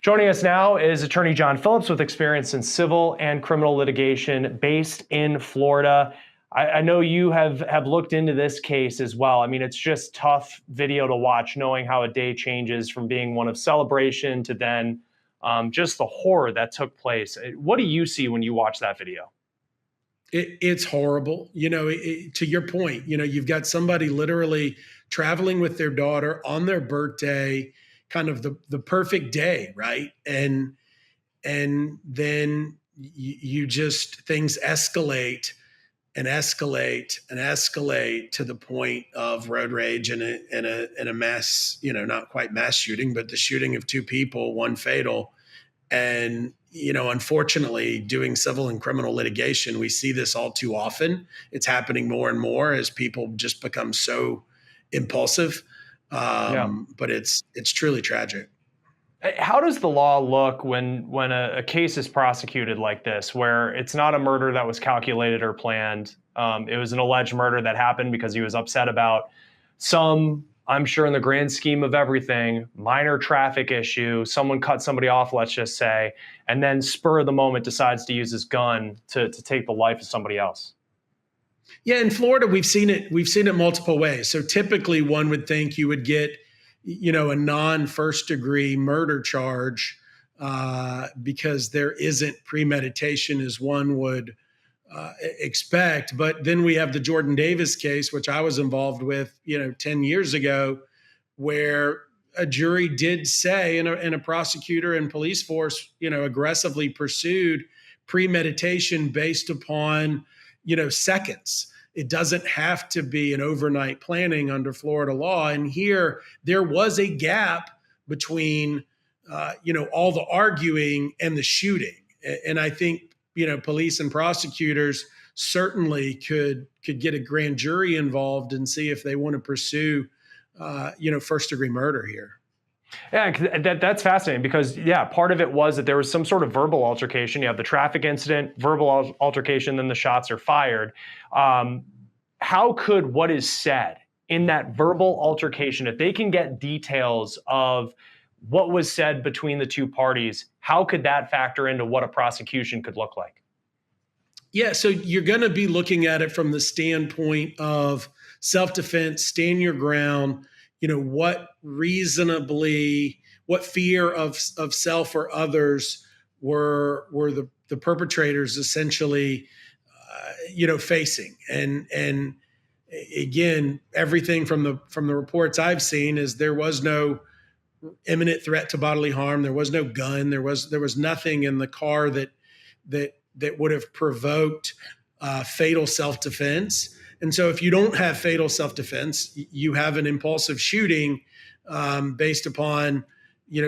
Joining us now is attorney John Phillips with experience in civil and criminal litigation based in Florida. I know you have looked into this case as well. I mean, it's just tough video to watch, knowing how a day changes from being one of celebration to then just the horror that took place. What do you see when you watch that video? It's horrible. To your point, you've got somebody literally traveling with their daughter on their birthday, kind of the perfect day, right? And then you just things escalate and escalate and escalate to the point of road rage and a mass, not quite mass shooting, but the shooting of two people, one fatal. And, unfortunately, doing civil and criminal litigation, we see this all too often. It's happening more and more as people just become so impulsive. Yeah. But it's truly tragic. How does the law look when a case is prosecuted like this, where it's not a murder that was calculated or planned? It was an alleged murder that happened because he was upset about some, I'm sure in the grand scheme of everything, minor traffic issue. Someone cut somebody off, let's just say, and then spur of the moment decides to use his gun to take the life of somebody else. Yeah, in Florida, we've seen it multiple ways. So typically one would think you would get, a non-first degree murder charge because there isn't premeditation as one would expect. But then we have the Jordan Davis case, which I was involved with, 10 years ago, where a jury did say, and a prosecutor and police force, aggressively pursued premeditation based upon, seconds. It doesn't have to be an overnight planning under Florida law. And here there was a gap between, all the arguing and the shooting. And I think, police and prosecutors certainly could get a grand jury involved and see if they want to pursue, first degree murder here. Yeah, that's fascinating because, part of it was that there was some sort of verbal altercation. You have the traffic incident, verbal altercation, then the shots are fired. How could what is said in that verbal altercation, if they can get details of what was said between the two parties, how could that factor into what a prosecution could look like? Yeah, so you're going to be looking at it from the standpoint of self-defense, stand your ground, what fear of self or others were the perpetrators essentially, facing. And again, everything from the reports I've seen is there was no imminent threat to bodily harm. There was no gun. There was nothing in the car that would have provoked fatal self-defense. And so if you don't have fatal self-defense, you have an impulsive shooting based upon,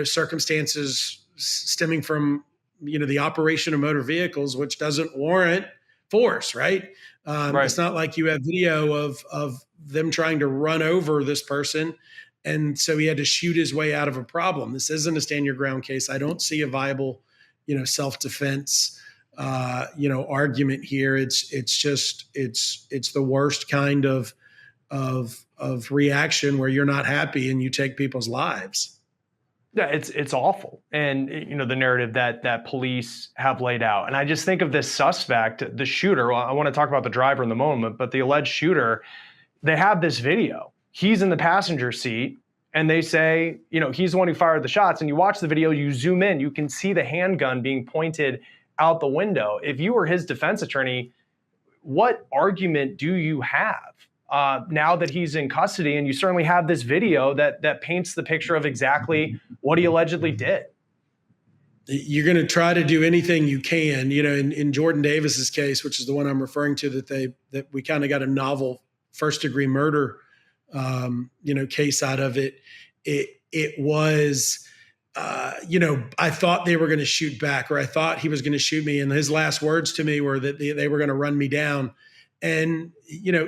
circumstances stemming from, the operation of motor vehicles, which doesn't warrant force, right? Right. It's not like you have video of them trying to run over this person. And so he had to shoot his way out of a problem. This isn't a stand your ground case. I don't see a viable, self-defense argument here. It's the worst kind of reaction where you're not happy and you take people's lives. Yeah, it's awful. And the narrative that police have laid out. And I just think of this suspect, the shooter. Well, I want to talk about the driver in the moment, but the alleged shooter, they have this video. He's in the passenger seat and they say, he's the one who fired the shots. And you watch the video, you zoom in, you can see the handgun being pointed out the window. If you were his defense attorney, what argument do you have now that he's in custody? And you certainly have this video that paints the picture of exactly what he allegedly did. You're going to try to do anything you can. In Jordan Davis's case, which is the one I'm referring to, that we kind of got a novel first degree murder case out of it. It was I thought they were going to shoot back, or I thought he was going to shoot me. And his last words to me were that they were going to run me down. And,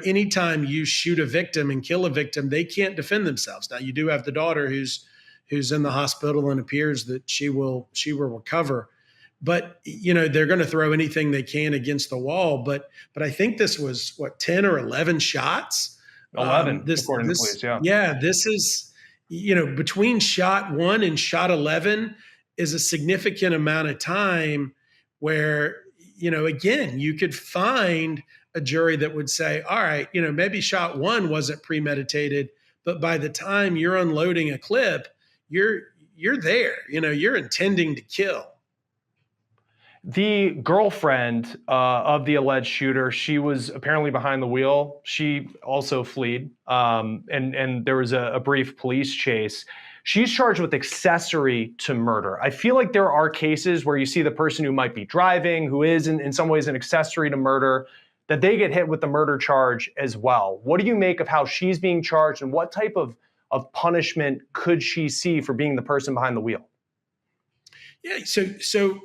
anytime you shoot a victim and kill a victim, they can't defend themselves. Now, you do have the daughter who's in the hospital and appears that she will recover. But, they're going to throw anything they can against the wall. But I think this was 10 or 11 shots. 11, according to police, yeah. Yeah, this is, between shot 1 and shot 11, is a significant amount of time where, again, you could find a jury that would say, all right, maybe shot one wasn't premeditated, but by the time you're unloading a clip, you're there, you're intending to kill. The girlfriend of the alleged shooter, she was apparently behind the wheel. She also fled, and there was a brief police chase. She's charged with accessory to murder. I feel like there are cases where you see the person who might be driving, who is in some ways an accessory to murder, that they get hit with the murder charge as well. What do you make of how she's being charged, and what type of punishment could she see for being the person behind the wheel? Yeah, so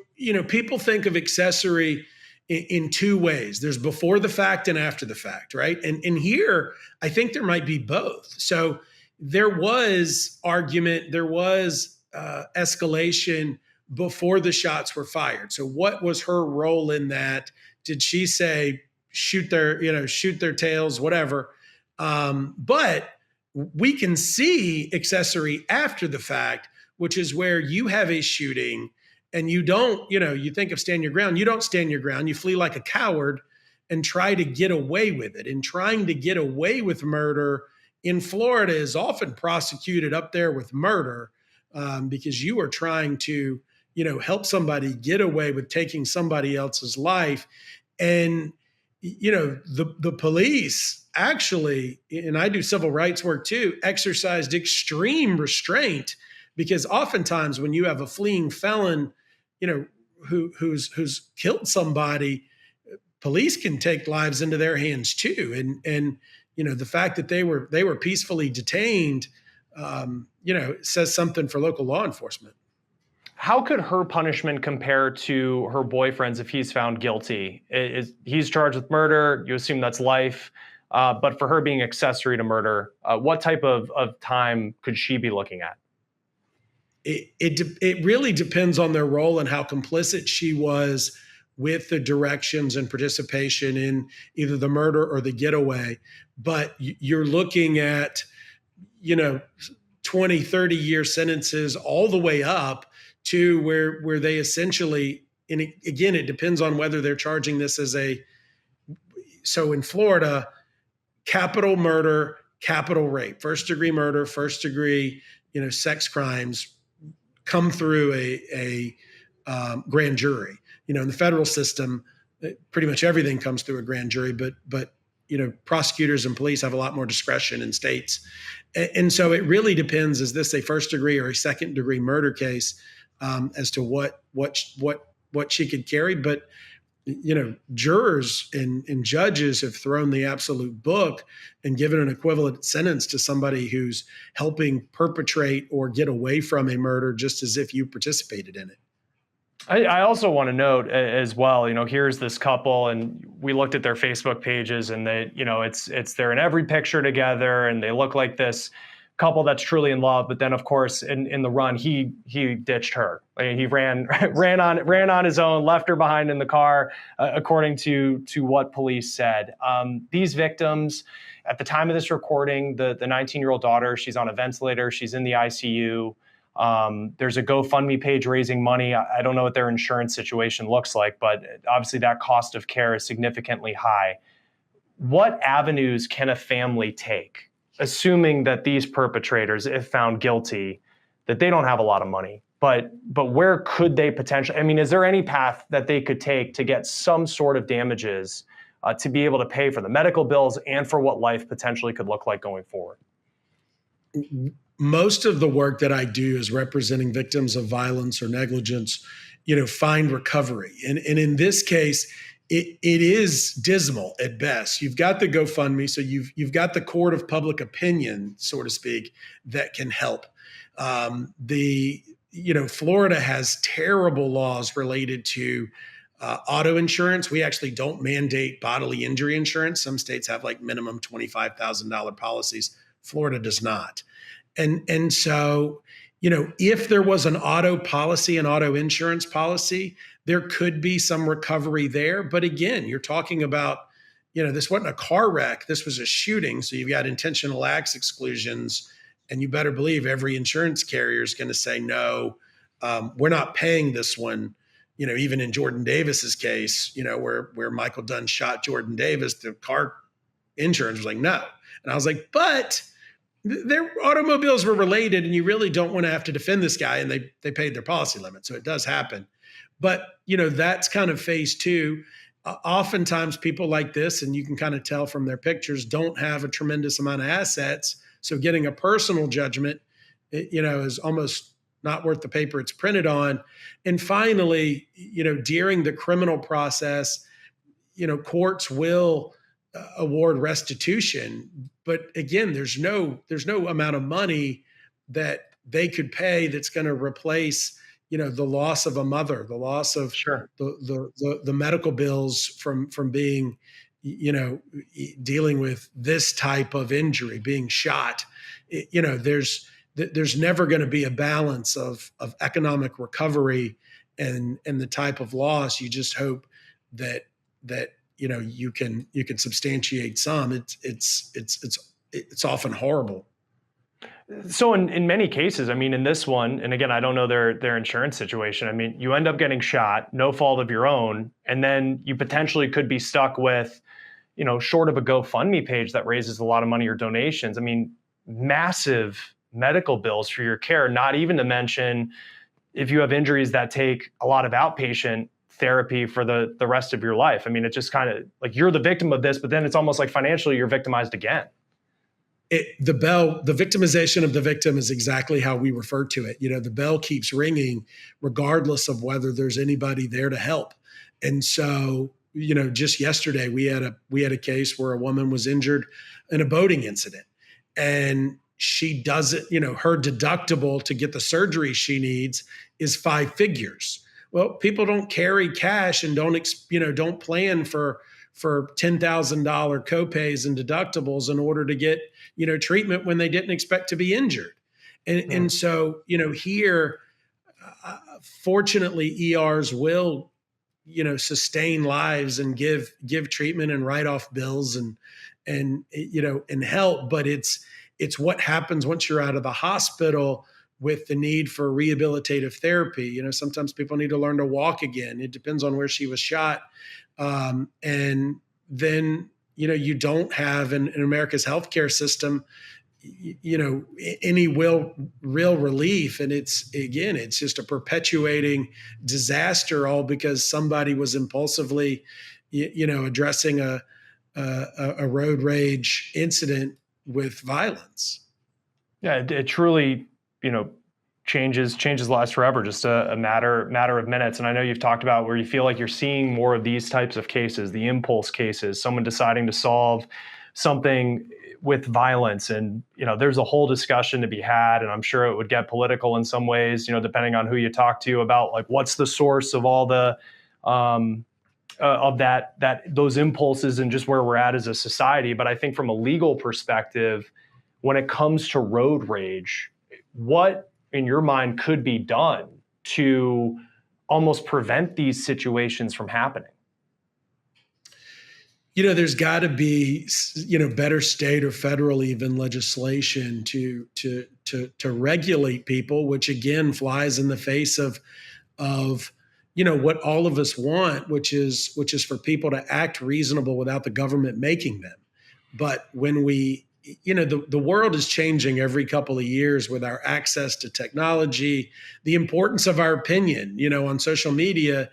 people think of accessory in two ways. There's before the fact and after the fact, right? And here, I think there might be both. So there was argument, there was escalation before the shots were fired. So what was her role in that? Did she say shoot their tails, whatever? But we can see accessory after the fact, which is where you have a shooting and you don't, you think of stand your ground. You don't stand your ground. You flee like a coward and try to get away with it. And trying to get away with murder in Florida is often prosecuted up there with murder, because you are trying to, help somebody get away with taking somebody else's life. And, the police actually, and I do civil rights work too, exercised extreme restraint, because oftentimes when you have a fleeing felon, who's killed somebody, police can take lives into their hands too. And the fact that they were peacefully detained, says something for local law enforcement. How could her punishment compare to her boyfriend's if he's found guilty? He's charged with murder. You assume that's life. But for her being accessory to murder, what type of time could she be looking at? It really depends on their role and how complicit she was with the directions and participation in either the murder or the getaway. But you're looking at, 20, 30-year sentences all the way up to where they essentially, and again, it depends on whether they're charging this as so in Florida, capital murder, capital rape, first degree murder, first degree, sex crimes come through a grand jury. In the federal system, pretty much everything comes through a grand jury, but prosecutors and police have a lot more discretion in states. And so it really depends, is this a first degree or a second degree murder case, as to what she could carry. But jurors and judges have thrown the absolute book and given an equivalent sentence to somebody who's helping perpetrate or get away from a murder, just as if you participated in it. I also want to note as well, here's this couple, and we looked at their Facebook pages, and they, it's they're in every picture together, and they look like this couple that's truly in love. But then, of course, in the run, he ditched her. He ran on his own, left her behind in the car, according to what police said. These victims, at the time of this recording, the 19-year-old daughter, she's on a ventilator, she's in the ICU. There's a GoFundMe page raising money. I don't know what their insurance situation looks like, but obviously that cost of care is significantly high. What avenues can a family take, assuming that these perpetrators, if found guilty, that they don't have a lot of money, but where could they potentially, is there any path that they could take to get some sort of damages to be able to pay for the medical bills and for what life potentially could look like going forward? Most of the work that I do is representing victims of violence or negligence, find recovery. And in this case, it is dismal at best. You've got the GoFundMe, so you've got the court of public opinion, so to speak, that can help. Florida has terrible laws related to auto insurance. We actually don't mandate bodily injury insurance. Some states have like minimum $25,000 policies. Florida does not. And so, if there was an auto policy, an auto insurance policy, there could be some recovery there. But again, you're talking about, this wasn't a car wreck. This was a shooting. So you've got intentional acts exclusions, and you better believe every insurance carrier is going to say, no, we're not paying this one. Even in Jordan Davis's case, where Michael Dunn shot Jordan Davis, the car insurance was like, no. And I was like, but their automobiles were related, and you really don't want to have to defend this guy. And they paid their policy limit. So it does happen. But, that's kind of phase two. Oftentimes people like this, and you can kind of tell from their pictures, don't have a tremendous amount of assets. So getting a personal judgment, is almost not worth the paper it's printed on. And finally, during the criminal process, courts will award restitution. But again, there's no amount of money that they could pay that's going to replace, the loss of a mother, the loss of Sure. the medical bills from being, dealing with this type of injury, being shot. There's never going to be a balance of economic recovery and the type of loss. You just hope that you can substantiate some. It's often horrible. So in many cases, I mean, in this one, and again, I don't know their insurance situation. I mean, you end up getting shot, no fault of your own, and then you potentially could be stuck with, short of a GoFundMe page that raises a lot of money or donations. I mean, massive medical bills for your care, not even to mention if you have injuries that take a lot of outpatient therapy for the rest of your life. I mean, it's just kind of like you're the victim of this, but then it's almost like financially you're victimized again. The victimization of the victim is exactly how we refer to it. The bell keeps ringing regardless of whether there's anybody there to help. And so, just yesterday we had a case where a woman was injured in a boating incident, and she doesn't, her deductible to get the surgery she needs is 5 figures. Well, people don't carry cash and don't plan for $10,000 copays and deductibles in order to get, treatment when they didn't expect to be injured. And so, here, fortunately, ERs will, sustain lives and give treatment and write off bills and help. But it's what happens once you're out of the hospital with the need for rehabilitative therapy. Sometimes people need to learn to walk again. It depends on where she was shot. And then, you don't have in America's healthcare system, any real relief. And it's just a perpetuating disaster, all because somebody was impulsively, addressing a road rage incident with violence. Yeah, it truly, changes lives forever, just a matter of minutes. And I know you've talked about where you feel like you're seeing more of these types of cases, the impulse cases, someone deciding to solve something with violence. And, there's a whole discussion to be had, and I'm sure it would get political in some ways, depending on who you talk to about like, what's the source of all the, of those impulses and just where we're at as a society. But I think from a legal perspective, when it comes to road rage, what in your mind could be done to almost prevent these situations from happening? There's got to be, better state or federal even legislation to regulate people, which again flies in the face of what all of us want, which is for people to act reasonable without the government making them. But when the world is changing every couple of years with our access to technology, the importance of our opinion, on social media,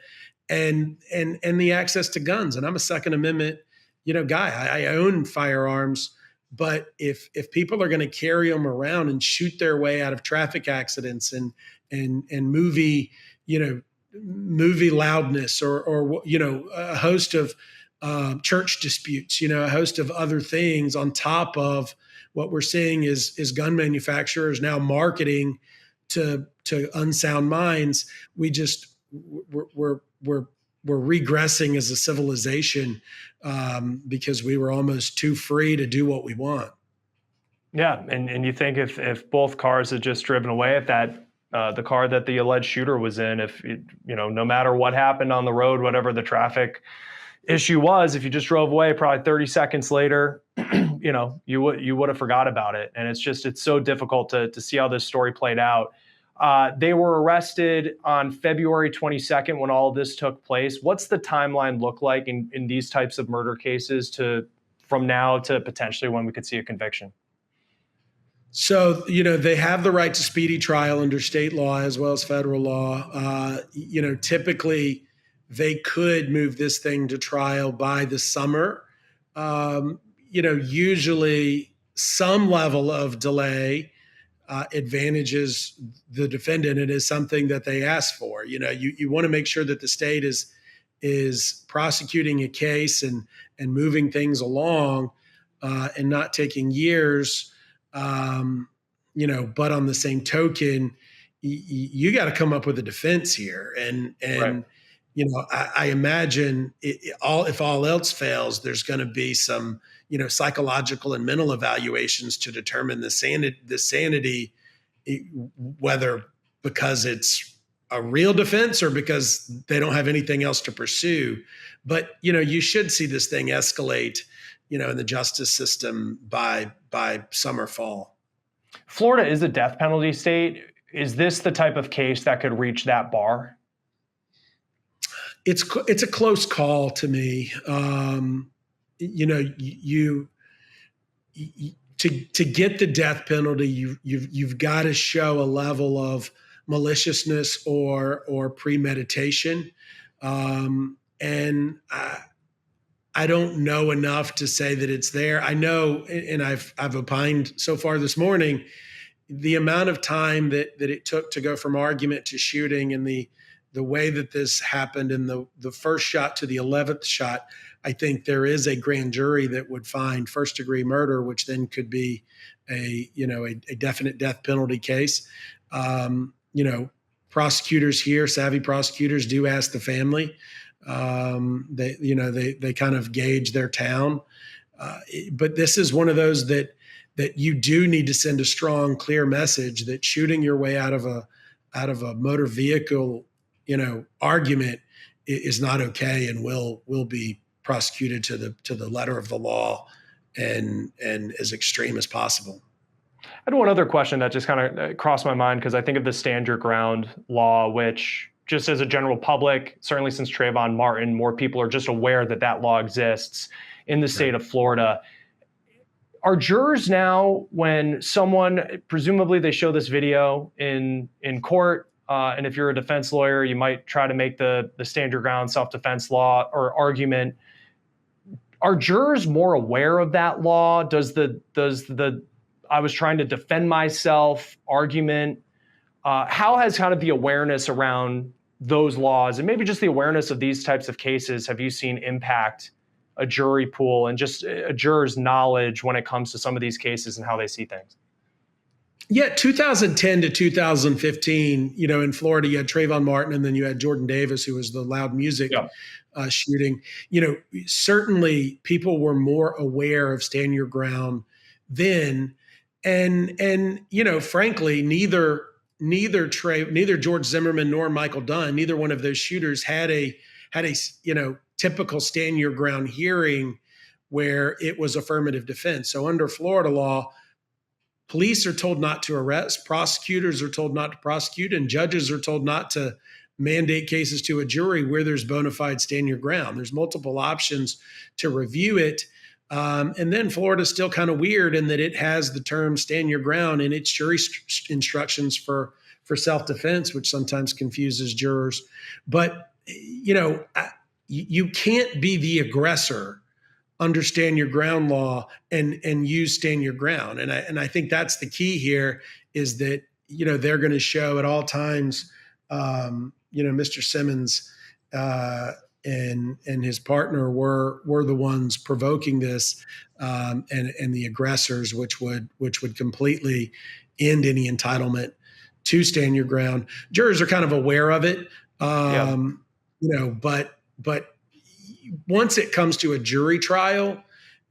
and the access to guns. And I'm a Second Amendment, guy. I own firearms, but if people are going to carry them around and shoot their way out of traffic accidents and movie loudness or a host of church disputes, a host of other things on top of what we're seeing is gun manufacturers now marketing to unsound minds. We're regressing as a civilization because we were almost too free to do what we want. Yeah, and you think if both cars had just driven away, if that the car that the alleged shooter was in, if no matter what happened on the road, whatever the traffic issue was, if you just drove away, probably 30 seconds later, you would have forgot about it. And it's so difficult to see how this story played out. They were arrested on February 22nd when all of this took place. What's the timeline look like in these types of murder cases from now to potentially when we could see a conviction? So, they have the right to speedy trial under state law as well as federal law. Typically they could move this thing to trial by the summer. Usually some level of delay advantages the defendant and is something that they ask for. You want to make sure that the state is prosecuting a case and moving things along and not taking years. But on the same token, you got to come up with a defense here, and Right. I imagine if all else fails, there's going to be some psychological and mental evaluations to determine the sanity, whether because it's a real defense or because they don't have anything else to pursue. But you should see this thing escalate in the justice system by summer, fall. Florida is a death penalty state. Is this the type of case that could reach that bar? It's a close call to me. To get the death penalty, you've got to show a level of maliciousness or premeditation, and I don't know enough to say that it's there. I know, and I've opined so far this morning, the amount of time that it took to go from argument to shooting, and the way that this happened in the first shot to the 11th shot. I think there is a grand jury that would find first degree murder, which then could be a definite death penalty case. Prosecutors here, savvy prosecutors, do ask the family. They kind of gauge their town, but this is one of those that you do need to send a strong, clear message that shooting your way out of a motor vehicle, argument is not okay and will be prosecuted to the letter of the law and as extreme as possible. I had one other question that just kind of crossed my mind because I think of the stand your ground law, which just as a general public, certainly since Trayvon Martin, more people are just aware that law exists in the state of Florida. Are jurors now, when someone, presumably they show this video in court, and if you're a defense lawyer, you might try to make the stand your ground self-defense law or argument. Are jurors more aware of that law? Does the I was trying to defend myself argument, how has kind of the awareness around those laws and maybe just the awareness of these types of cases have you seen impact a jury pool and just a juror's knowledge when it comes to some of these cases and how they see things? Yeah, 2010 to 2015, in Florida, you had Trayvon Martin and then you had Jordan Davis, who was the loud music shooting. Certainly people were more aware of stand your ground then. And frankly, neither George Zimmerman nor Michael Dunn, neither one of those shooters had a typical stand your ground hearing where it was affirmative defense. So under Florida law, police are told not to arrest, prosecutors are told not to prosecute, and judges are told not to mandate cases to a jury where there's bona fide stand your ground. There's multiple options to review it. And then Florida's still kind of weird in that it has the term stand your ground in its jury instructions for self-defense, which sometimes confuses jurors. But, you can't be the aggressor under stand your ground law and use stand your ground. And I think that's the key here is that, they're going to show at all times, Mr. Simmons and his partner were the ones provoking this, and the aggressors, which would completely end any entitlement to stand your ground. Jurors are kind of aware of it, but once it comes to a jury trial,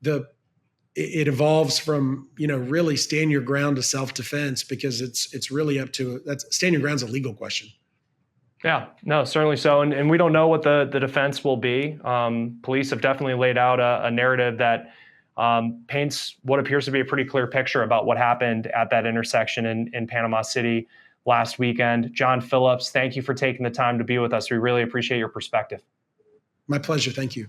it evolves from really stand your ground to self-defense because it's really up to stand your ground's a legal question. Yeah, no, certainly so. And we don't know what the defense will be. Police have definitely laid out a narrative that paints what appears to be a pretty clear picture about what happened at that intersection in Panama City last weekend. John Phillips, thank you for taking the time to be with us. We really appreciate your perspective. My pleasure. Thank you.